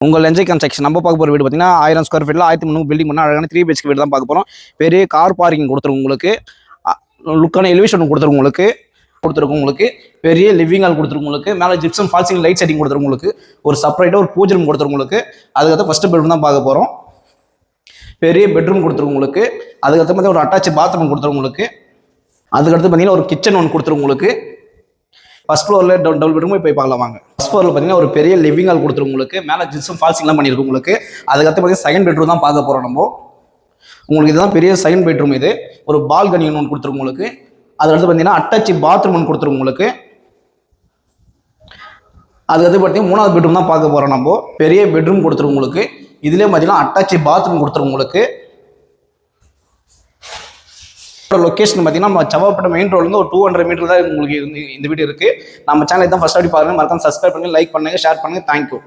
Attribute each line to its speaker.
Speaker 1: உங்கள் enjoy construction நம்ம பார்க்க போகிற வீடு பார்த்தீங்கன்னா 1000 ஸ்கொயர் ஃபீட்டில் 1300 பில்டிங் பண்ணால் அழகான 3 BHK வீடு தான் பார்க்க போகிறோம். பெரிய கார் பார்க்கிங் கொடுத்துருக்கும் உங்களுக்கு, லுக்கான எலிவேஷன் கொடுத்துருக்கும் உங்களுக்கு, பெரிய லிவிங் ஹால் கொடுத்துருக்கும் உங்களுக்கு, மேலே ஜிப்சம் ஃபால்சிங் லைட் செட்டிங் கொடுத்துருக்கும் உங்களுக்கு, ஒரு செப்பரேட்டாக ஒரு பூஜை ரூம் கொடுத்துருக்கும் உங்களுக்கு. அதுக்கடுத்து ஃபஸ்ட்டு பெட்ரூம் தான் பார்க்க போகிறோம். பெரிய பெட்ரூம் கொடுத்துருக்கும் உங்களுக்கு. அதுக்கடுத்து பார்த்தீங்கன்னா ஒரு அட்டாச் பாத்ரூம் கொடுத்துருக்கும் உங்களுக்கு. அதுக்கடுத்து பார்த்தீங்கன்னா ஒரு கிச்சன் ஒன்று கொடுத்துருக்கும் உங்களுக்கு. ஃபர்ஸ்ட் ஃப்ளோரில் டபுள் பெட்ரூம் போய் பார்க்கலாம் வாங்க. ஃபர்ஸ்ட் ஃப்ளோரில் பார்த்தீங்கன்னா ஒரு பெரிய லிவிங் ஹால் கொடுத்துருக்கும் உங்களுக்கு, மேலே ஜிப்சம் ஃபால்சிங்லாம் பண்ணியிருக்கும் உங்களுக்கு. அதுக்கடுத்து பார்த்தீங்கன்னா செகண்ட் பெட்ரூம் தான் பார்க்க போகிறோம் நம்ம. உங்களுக்கு இதுதான் பெரிய செகண்ட் பெட்ரூம். இது ஒரு பால்கனி ஒன்று கொடுத்துருக்கும் உங்களுக்கு. அதுக்கடுத்து பார்த்தீங்கன்னா அட்டாச் பாத்ரூம் ஒன்று கொடுத்துருக்கும் உங்களுக்கு. அதுக்கடுத்து பார்த்தீங்கன்னா மூணாவது பெட்ரூம் தான் பார்க்க போகிறோம் நம்ம. பெரிய பெட்ரூம் கொடுத்துருக்கும் உங்களுக்கு. இதுலேயே பார்த்தீங்கன்னா அட்டாச் பாத்ரூம் கொடுத்துருக்கும் உங்களுக்கு. லொக்கேஷன் பார்த்தீங்கன்னா நம்ம செவ்வாப்பேட்டை மெயின் ரோட்லேருந்து ஒரு 200 மீட்டர் தான் உங்களுக்கு இந்த வீடு இருக்குது. நம்ம சேனல் தான் ஃபர்ஸ்ட் அப்படி பாருங்கள். மறக்காம சப்ஸ்கிரைப் பண்ணுங்கள், லைக் பண்ணுங்கள், ஷேர் பண்ணுங்கள். தேங்க்யூ.